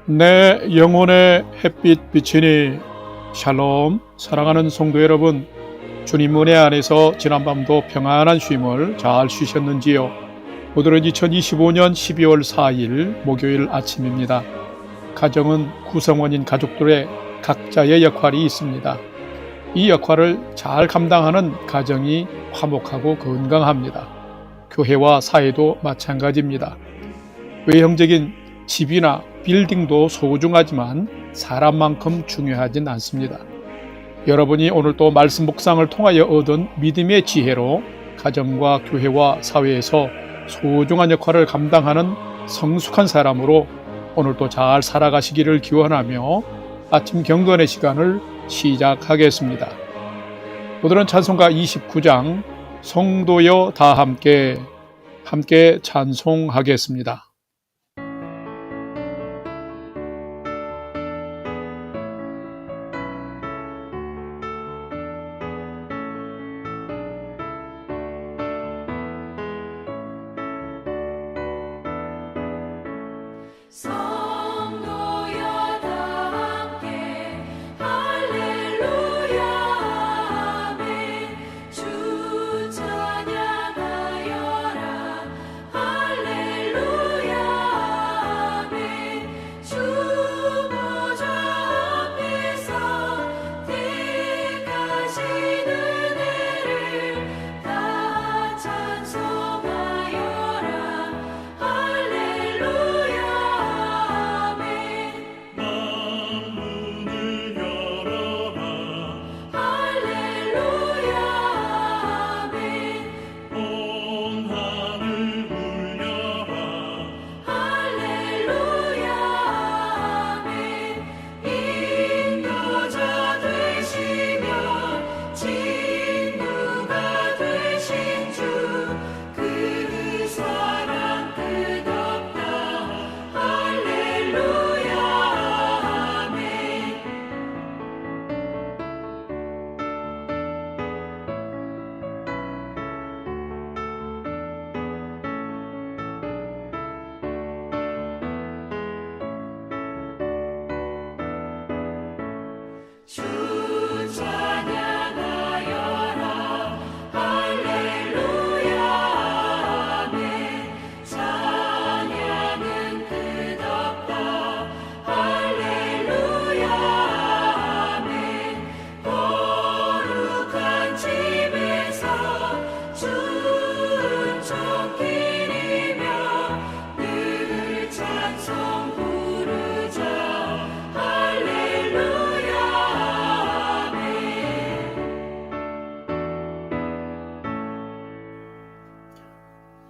내 영혼의 햇빛 비치니 샬롬. 사랑하는 성도 여러분, 주님 은혜 안에서 지난밤도 평안한 쉼을 잘 쉬셨는지요? 오늘은 2025년 12월 4일 목요일 아침입니다. 가정은 구성원인 가족들의 각자의 역할이 있습니다. 이 역할을 잘 감당하는 가정이 화목하고 건강합니다. 교회와 사회도 마찬가지입니다. 외형적인 집이나 빌딩도 소중하지만 사람만큼 중요하진 않습니다. 여러분이 오늘 또 말씀 묵상을 통하여 얻은 믿음의 지혜로 가정과 교회와 사회에서 소중한 역할을 감당하는 성숙한 사람으로 오늘도 잘 살아가시기를 기원하며 아침 경건의 시간을 시작하겠습니다. 오늘은 찬송가 29장 성도여 다 함께 찬송하겠습니다. 성도여 다 함께 할렐루야 아멘. 주 찬양하여라 할렐루야 아멘. 주 보좌 앞에서 택하신 은혜를 다 찬송하여라 할렐루야 아멘. 만문을 열어라 할렐루야 아멘. 온 하늘 울려라 할렐루야 아멘. 인도자 되시며 진누가 되신 주 그 사랑 끝없다 할렐루야 아멘. 주 찬양하여라 할렐루야 아멘. 찬양은 끝없다 할렐루야 아멘. 거룩한 집에서 주 은총 기리며 늘 찬송 부르자 할렐루야 아멘.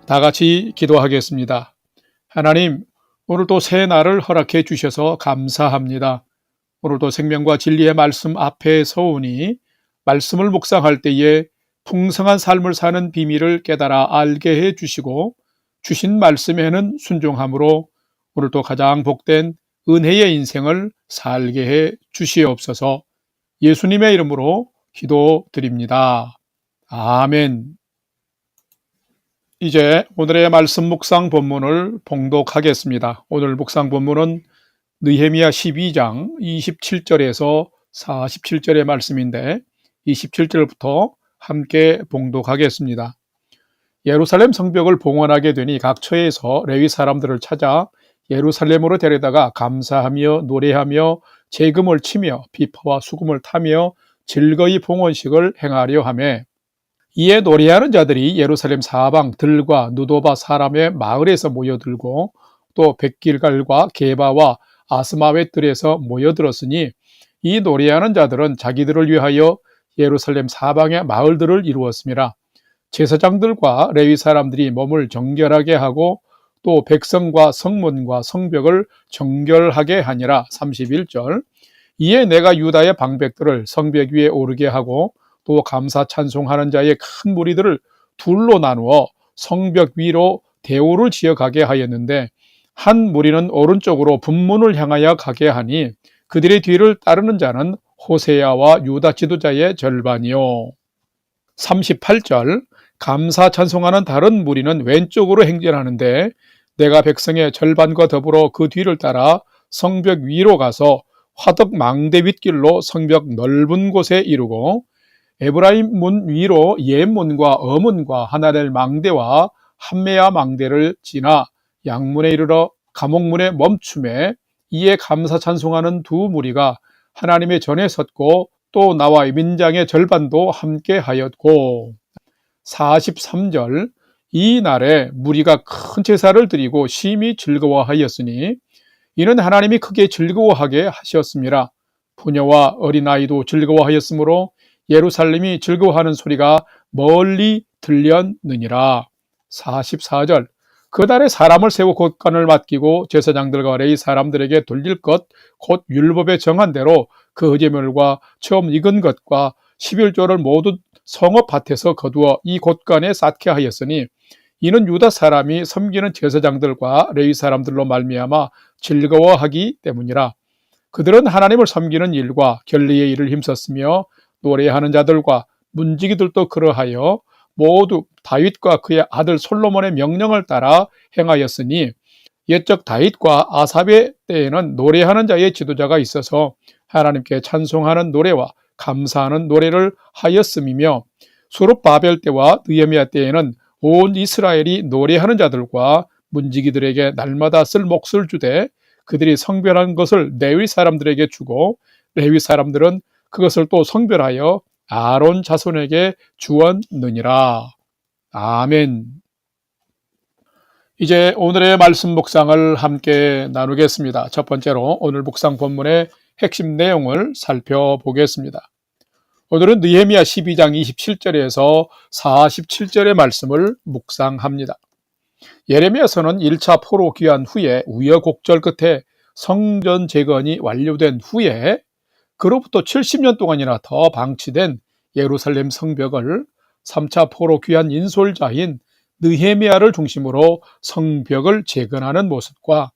다 같이 기도하겠습니다. 하나님, 오늘도 새 날을 허락해 주셔서 감사합니다. 오늘도 생명과 진리의 말씀 앞에 서오니 말씀을 묵상할 때에 풍성한 삶을 사는 비밀을 깨달아 알게 해 주시고 주신 말씀에는 순종함으로 오늘도 가장 복된 은혜의 인생을 살게 해 주시옵소서. 예수님의 이름으로 기도드립니다. 아멘. 이제 오늘의 말씀 묵상 본문을 봉독하겠습니다. 오늘 묵상 본문은 느헤미야 12장 27절에서 47절의 말씀인데 27절부터 함께 봉독하겠습니다. 예루살렘 성벽을 봉헌하게 되니 각 처에서 레위 사람들을 찾아 예루살렘으로 데려다가 감사하며 노래하며 재금을 치며 비파와 수금을 타며 즐거이 봉헌식을 행하려 하며 이에 노래하는 자들이 예루살렘 사방 들과 누도바 사람의 마을에서 모여들고 또 백길갈과 게바와 아스마웻 들에서 모여들었으니 이 노래하는 자들은 자기들을 위하여 예루살렘 사방의 마을들을 이루었습니다. 제사장들과 레위 사람들이 몸을 정결하게 하고 또 백성과 성문과 성벽을 정결하게 하니라. 31절. 이에 내가 유다의 방백들을 성벽 위에 오르게 하고 또 감사 찬송하는 자의 큰 무리들을 둘로 나누어 성벽 위로 대오를 지어가게 하였는데 한 무리는 오른쪽으로 분문을 향하여 가게 하니 그들의 뒤를 따르는 자는 호세야와 유다 지도자의 절반이요. 38절. 감사 찬송하는 다른 무리는 왼쪽으로 행진하는데 내가 백성의 절반과 더불어 그 뒤를 따라 성벽 위로 가서 화덕 망대 윗길로 성벽 넓은 곳에 이르고 에브라임 문 위로 옛문과 어문과 하나될 망대와 함메야 망대를 지나 양문에 이르러 감옥문에 멈춤에 이에 감사 찬송하는 두 무리가 하나님의 전에 섰고 또 나와 민장의 절반도 함께 하였고 43절 이 날에 무리가 큰 제사를 드리고 심히 즐거워하였으니 이는 하나님이 크게 즐거워하게 하셨습니다. 부녀와 어린아이도 즐거워하였으므로 예루살렘이 즐거워하는 소리가 멀리 들렸느니라. 44절 그날에 사람을 세워 곳간을 맡기고 제사장들과 레위 사람들에게 돌릴 것 곧 율법에 정한 대로 그 의제물과 처음 익은 것과 11조를 모두 성읍 밭에서 거두어 이 곳간에 쌓게 하였으니 이는 유다 사람이 섬기는 제사장들과 레위 사람들로 말미암아 즐거워하기 때문이라. 그들은 하나님을 섬기는 일과 결리의 일을 힘썼으며 노래하는 자들과 문지기들도 그러하여 모두 다윗과 그의 아들 솔로몬의 명령을 따라 행하였으니 옛적 다윗과 아삽의 때에는 노래하는 자의 지도자가 있어서 하나님께 찬송하는 노래와 감사하는 노래를 하였음이며 수룹바벨 때와 느헤미야 때에는 온 이스라엘이 노래하는 자들과 문지기들에게 날마다 쓸 몫을 주되 그들이 성별한 것을 레위 사람들에게 주고 레위 사람들은 그것을 또 성별하여 아론 자손에게 주었느니라. 아멘. 이제 오늘의 말씀 묵상을 함께 나누겠습니다. 첫 번째로 오늘 묵상 본문의 핵심 내용을 살펴보겠습니다. 오늘은 느헤미야 12장 27절에서 47절의 말씀을 묵상합니다. 예레미야서는 1차 포로 귀환 후에 우여곡절 끝에 성전 재건이 완료된 후에 그로부터 70년 동안이나 더 방치된 예루살렘 성벽을 3차 포로 귀환 인솔자인 느헤미야를 중심으로 성벽을 재건하는 모습과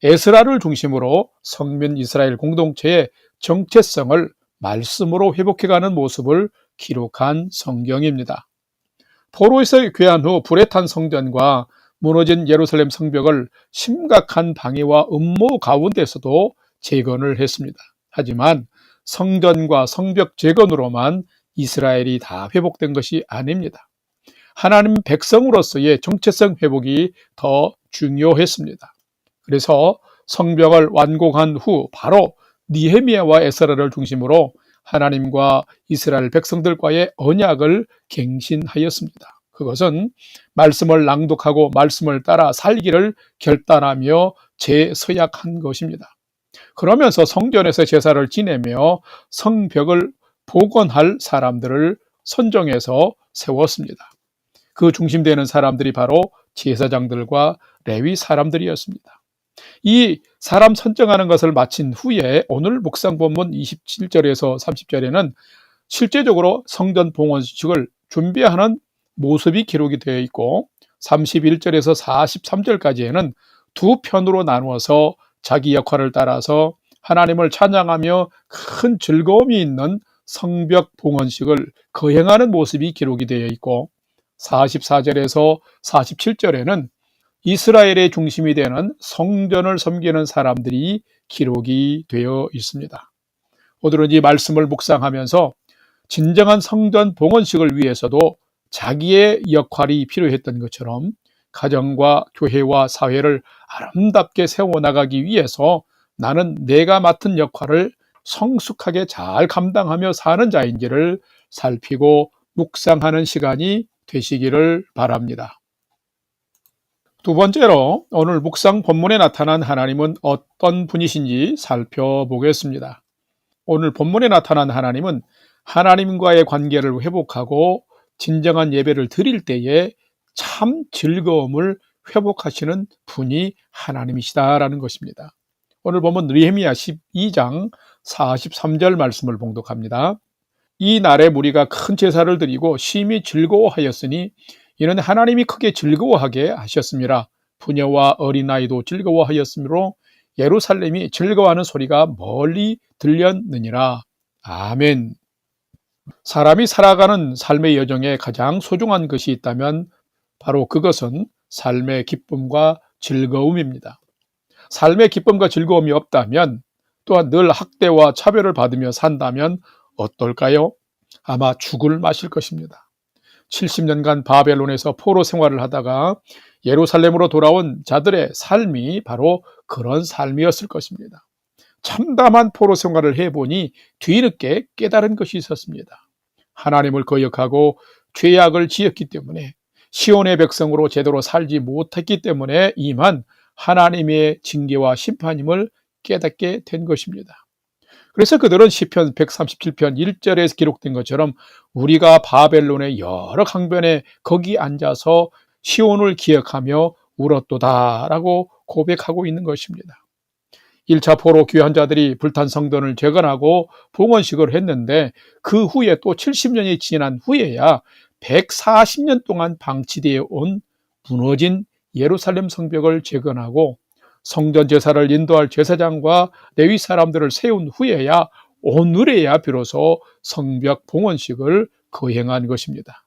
에스라를 중심으로 성민 이스라엘 공동체의 정체성을 말씀으로 회복해가는 모습을 기록한 성경입니다. 포로에서 귀환 후 불에 탄 성전과 무너진 예루살렘 성벽을 심각한 방해와 음모 가운데서도 재건을 했습니다. 하지만 성전과 성벽 재건으로만 이스라엘이 다 회복된 것이 아닙니다. 하나님 백성으로서의 정체성 회복이 더 중요했습니다. 그래서 성벽을 완공한 후 바로 느헤미야와 에스라를 중심으로 하나님과 이스라엘 백성들과의 언약을 갱신하였습니다. 그것은 말씀을 낭독하고 말씀을 따라 살기를 결단하며 재서약한 것입니다. 그러면서 성전에서 제사를 지내며 성벽을 복원할 사람들을 선정해서 세웠습니다. 그 중심되는 사람들이 바로 제사장들과 레위 사람들이었습니다. 이 사람 선정하는 것을 마친 후에 오늘 묵상 본문 27절에서 30절에는 실제적으로 성전 봉헌식을 준비하는 모습이 기록이 되어 있고 31절에서 43절까지에는 두 편으로 나누어서 자기 역할을 따라서 하나님을 찬양하며 큰 즐거움이 있는 성벽 봉헌식을 거행하는 모습이 기록이 되어 있고 44절에서 47절에는 이스라엘의 중심이 되는 성전을 섬기는 사람들이 기록이 되어 있습니다. 오늘은 이 말씀을 묵상하면서 진정한 성전 봉헌식을 위해서도 자기의 역할이 필요했던 것처럼 가정과 교회와 사회를 아름답게 세워나가기 위해서 나는 내가 맡은 역할을 성숙하게 잘 감당하며 사는 자인지를 살피고 묵상하는 시간이 되시기를 바랍니다. 두 번째로 오늘 묵상 본문에 나타난 하나님은 어떤 분이신지 살펴보겠습니다. 오늘 본문에 나타난 하나님은 하나님과의 관계를 회복하고 진정한 예배를 드릴 때에 참 즐거움을 회복하시는 분이 하나님이시다라는 것입니다. 오늘 보면 느헤미야 12장 43절 말씀을 봉독합니다. 이 날에 무리가 큰 제사를 드리고 심히 즐거워하였으니 이는 하나님이 크게 즐거워하게 하셨습니다. 부녀와 어린아이도 즐거워하였으므로 예루살렘이 즐거워하는 소리가 멀리 들렸느니라. 아멘. 사람이 살아가는 삶의 여정에 가장 소중한 것이 있다면 바로 그것은 삶의 기쁨과 즐거움입니다. 삶의 기쁨과 즐거움이 없다면, 또한 늘 학대와 차별을 받으며 산다면 어떨까요? 아마 죽을 맛일 것입니다. 70년간 바벨론에서 포로 생활을 하다가 예루살렘으로 돌아온 자들의 삶이 바로 그런 삶이었을 것입니다. 참담한 포로 생활을 해보니 뒤늦게 깨달은 것이 있었습니다. 하나님을 거역하고 죄악을 지었기 때문에, 시온의 백성으로 제대로 살지 못했기 때문에 임한 하나님의 징계와 심판임을 깨닫게 된 것입니다. 그래서 그들은 시편 137편 1절에 기록된 것처럼 우리가 바벨론의 여러 강변에 거기 앉아서 시온을 기억하며 울었도다라고 고백하고 있는 것입니다. 1차 포로 귀환 자들이 불탄 성전을 재건하고 봉헌식을 했는데, 그 후에 또 70년이 지난 후에야 140년 동안 방치되어 온 무너진 예루살렘 성벽을 재건하고 성전 제사를 인도할 제사장과 레위 사람들을 세운 후에야, 오늘에야 비로소 성벽 봉헌식을 거행한 것입니다.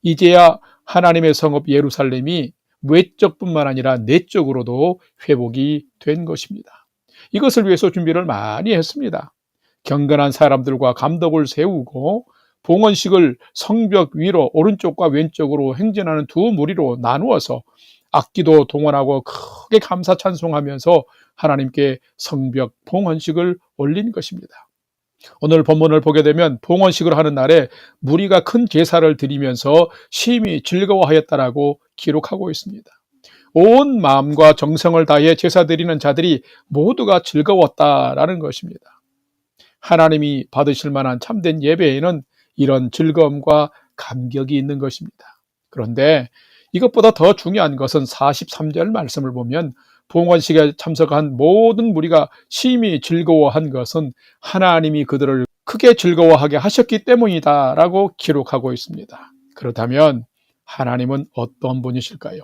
이제야 하나님의 성읍 예루살렘이 외적뿐만 아니라 내적으로도 회복이 된 것입니다. 이것을 위해서 준비를 많이 했습니다. 경건한 사람들과 감독을 세우고 봉헌식을 성벽 위로 오른쪽과 왼쪽으로 행진하는 두 무리로 나누어서 악기도 동원하고 크게 감사 찬송하면서 하나님께 성벽 봉헌식을 올린 것입니다. 오늘 본문을 보게 되면 봉헌식을 하는 날에 무리가 큰 제사를 드리면서 심히 즐거워하였다라고 기록하고 있습니다. 온 마음과 정성을 다해 제사 드리는 자들이 모두가 즐거웠다라는 것입니다. 하나님이 받으실 만한 참된 예배에는 이런 즐거움과 감격이 있는 것입니다. 그런데 이것보다 더 중요한 것은 43절 말씀을 보면 봉헌식에 참석한 모든 무리가 심히 즐거워한 것은 하나님이 그들을 크게 즐거워하게 하셨기 때문이다 라고 기록하고 있습니다. 그렇다면 하나님은 어떤 분이실까요?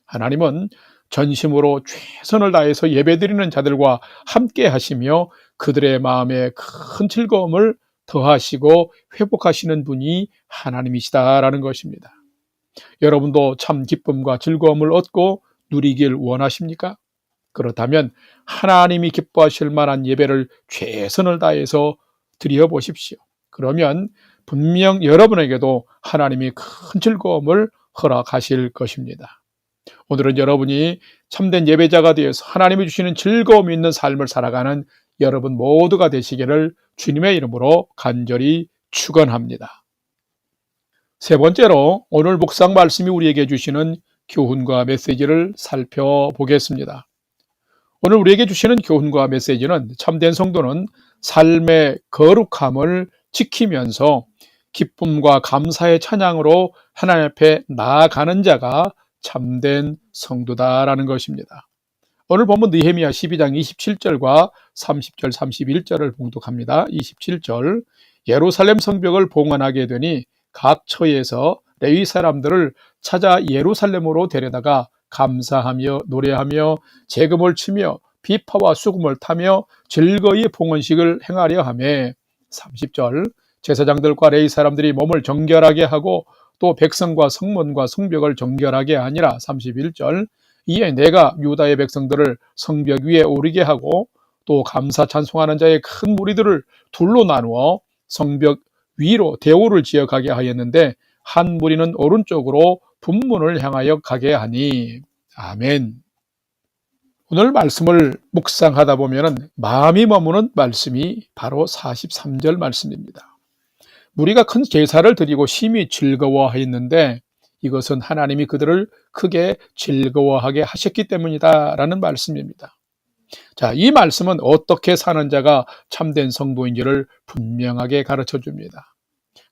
하나님은 전심으로 최선을 다해서 예배드리는 자들과 함께 하시며 그들의 마음에 큰 즐거움을 더하시고 회복하시는 분이 하나님이시다라는 것입니다. 여러분도 참 기쁨과 즐거움을 얻고 누리길 원하십니까? 그렇다면 하나님이 기뻐하실 만한 예배를 최선을 다해서 드려보십시오. 그러면 분명 여러분에게도 하나님이 큰 즐거움을 허락하실 것입니다. 오늘은 여러분이 참된 예배자가 되어서 하나님이 주시는 즐거움이 있는 삶을 살아가는 여러분 모두가 되시기를 주님의 이름으로 간절히 축원합니다. 세 번째로 오늘 묵상 말씀이 우리에게 주시는 교훈과 메시지를 살펴보겠습니다. 오늘 우리에게 주시는 교훈과 메시지는 참된 성도는 삶의 거룩함을 지키면서 기쁨과 감사의 찬양으로 하나님 앞에 나아가는 자가 참된 성도다라는 것입니다. 오늘 본문 느헤미야 12장 27절과 30절 31절을 봉독합니다. 27절, 예루살렘 성벽을 봉헌하게 되니 각 처에서 레위 사람들을 찾아 예루살렘으로 데려다가 감사하며 노래하며 재금을 치며 비파와 수금을 타며 즐거이 봉헌식을 행하려 하며, 30절, 제사장들과 레위 사람들이 몸을 정결하게 하고 또 백성과 성문과 성벽을 정결하게 하니라. 31절, 이에 내가 유다의 백성들을 성벽 위에 오르게 하고 또 감사 찬송하는 자의 큰 무리들을 둘로 나누어 성벽 위로 대오를 지어 가게 하였는데 한 무리는 오른쪽으로 분문을 향하여 가게 하니. 아멘. 오늘 말씀을 묵상하다 보면 마음이 머무는 말씀이 바로 43절 말씀입니다. 무리가 큰 제사를 드리고 심히 즐거워하였는데 이것은 하나님이 그들을 크게 즐거워하게 하셨기 때문이다 라는 말씀입니다. 자, 이 말씀은 어떻게 사는 자가 참된 성도인지를 분명하게 가르쳐 줍니다.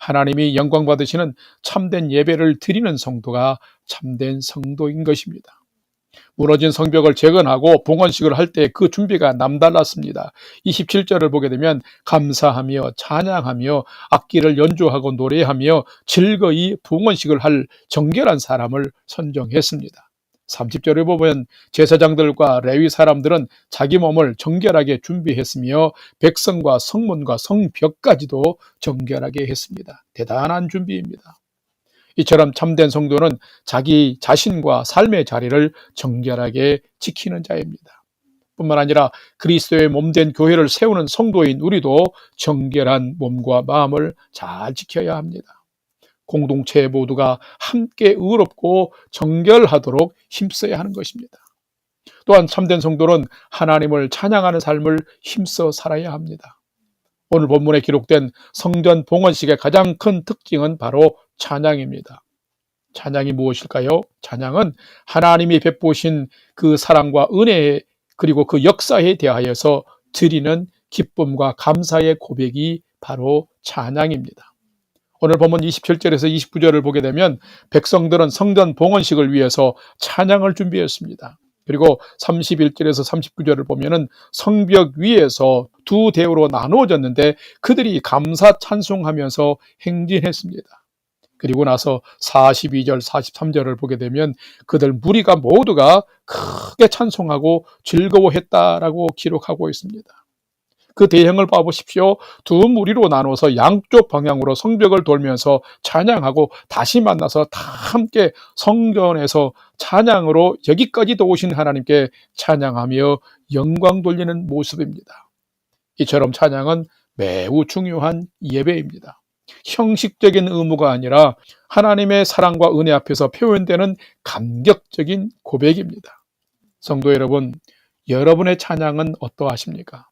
하나님이 영광 받으시는 참된 예배를 드리는 성도가 참된 성도인 것입니다. 무너진 성벽을 재건하고 봉헌식을 할 때 그 준비가 남달랐습니다. 27절을 보게 되면 감사하며 찬양하며 악기를 연주하고 노래하며 즐거이 봉헌식을 할 정결한 사람을 선정했습니다. 30절에 보면 제사장들과 레위 사람들은 자기 몸을 정결하게 준비했으며 백성과 성문과 성벽까지도 정결하게 했습니다. 대단한 준비입니다. 이처럼 참된 성도는 자기 자신과 삶의 자리를 정결하게 지키는 자입니다. 뿐만 아니라 그리스도의 몸된 교회를 세우는 성도인 우리도 정결한 몸과 마음을 잘 지켜야 합니다. 공동체 모두가 함께 의롭고 정결하도록 힘써야 하는 것입니다. 또한 참된 성도는 하나님을 찬양하는 삶을 힘써 살아야 합니다. 오늘 본문에 기록된 성전 봉헌식의 가장 큰 특징은 바로 찬양입니다. 찬양이 무엇일까요? 찬양은 하나님이 베푸신 그 사랑과 은혜 그리고 그 역사에 대하여서 드리는 기쁨과 감사의 고백이 바로 찬양입니다. 오늘 본문 27절에서 29절을 보게 되면 백성들은 성전 봉헌식을 위해서 찬양을 준비했습니다. 그리고 31절에서 39절을 보면은 성벽 위에서 두 대우로 나누어졌는데 그들이 감사 찬송하면서 행진했습니다. 그리고 나서 42절, 43절을 보게 되면 그들 무리가 모두가 크게 찬송하고 즐거워했다라고 기록하고 있습니다. 그 대형을 봐보십시오. 두 무리로 나눠서 양쪽 방향으로 성벽을 돌면서 찬양하고 다시 만나서 다 함께 성전에서 찬양으로 여기까지도 오신 하나님께 찬양하며 영광 돌리는 모습입니다. 이처럼 찬양은 매우 중요한 예배입니다. 형식적인 의무가 아니라 하나님의 사랑과 은혜 앞에서 표현되는 감격적인 고백입니다. 성도 여러분, 여러분의 찬양은 어떠하십니까?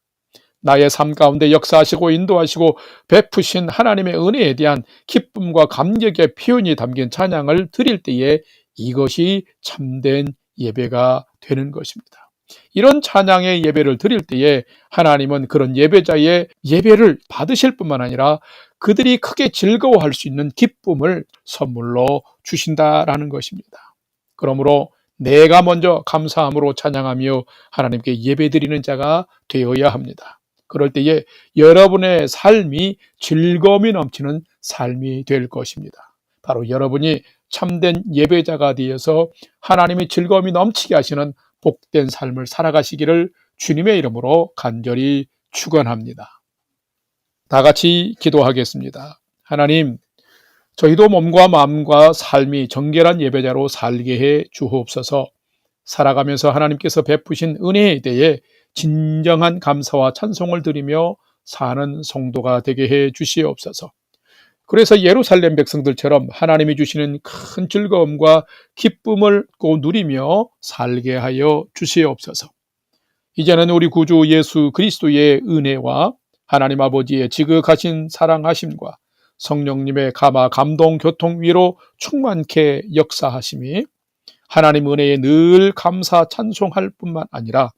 나의 삶 가운데 역사하시고 인도하시고 베푸신 하나님의 은혜에 대한 기쁨과 감격의 표현이 담긴 찬양을 드릴 때에 이것이 참된 예배가 되는 것입니다. 이런 찬양의 예배를 드릴 때에 하나님은 그런 예배자의 예배를 받으실 뿐만 아니라 그들이 크게 즐거워할 수 있는 기쁨을 선물로 주신다라는 것입니다. 그러므로 내가 먼저 감사함으로 찬양하며 하나님께 예배드리는 자가 되어야 합니다. 그럴 때에 여러분의 삶이 즐거움이 넘치는 삶이 될 것입니다. 바로 여러분이 참된 예배자가 되어서 하나님이 즐거움이 넘치게 하시는 복된 삶을 살아가시기를 주님의 이름으로 간절히 축원합니다. 다 같이 기도하겠습니다. 하나님, 저희도 몸과 마음과 삶이 정결한 예배자로 살게 해 주옵소서. 살아가면서 하나님께서 베푸신 은혜에 대해 진정한 감사와 찬송을 드리며 사는 성도가 되게 해 주시옵소서. 그래서 예루살렘 백성들처럼 하나님이 주시는 큰 즐거움과 기쁨을 누리며 살게 하여 주시옵소서. 이제는 우리 구주 예수 그리스도의 은혜와 하나님 아버지의 지극하신 사랑하심과 성령님의 감화, 감동, 교통, 위로 충만케 역사하심이 하나님 은혜에 늘 감사 찬송할 뿐만 아니라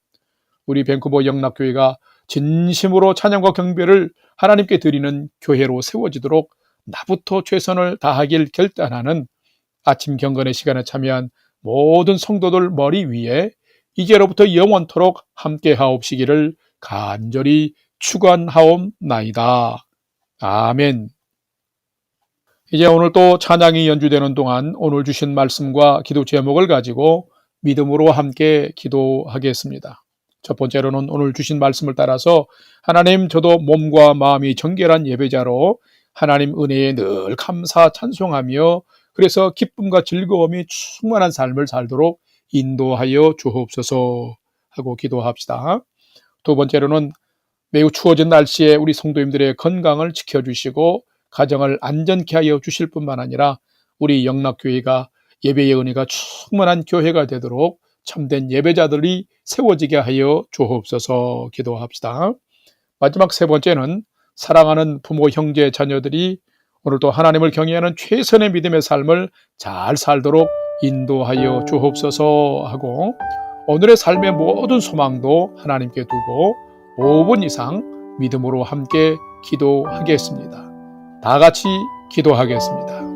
우리 밴쿠버 영락교회가 진심으로 찬양과 경배를 하나님께 드리는 교회로 세워지도록 나부터 최선을 다하길 결단하는 아침 경건의 시간에 참여한 모든 성도들 머리 위에 이제로부터 영원토록 함께 하옵시기를 간절히 축원하옵나이다. 아멘. 이제 오늘 또 찬양이 연주되는 동안 오늘 주신 말씀과 기도 제목을 가지고 믿음으로 함께 기도하겠습니다. 첫 번째로는 오늘 주신 말씀을 따라서 하나님, 저도 몸과 마음이 정결한 예배자로 하나님 은혜에 늘 감사 찬송하며 그래서 기쁨과 즐거움이 충만한 삶을 살도록 인도하여 주옵소서 하고 기도합시다. 두 번째로는 매우 추워진 날씨에 우리 성도님들의 건강을 지켜주시고 가정을 안전케 하여 주실 뿐만 아니라 우리 영락교회가 예배의 은혜가 충만한 교회가 되도록 참된 예배자들이 세워지게 하여 주옵소서 기도합시다. 마지막 세 번째는 사랑하는 부모, 형제, 자녀들이 오늘도 하나님을 경외하는 최선의 믿음의 삶을 잘 살도록 인도하여 주옵소서 하고 오늘의 삶의 모든 소망도 하나님께 두고 5분 이상 믿음으로 함께 기도하겠습니다. 다 같이 기도하겠습니다.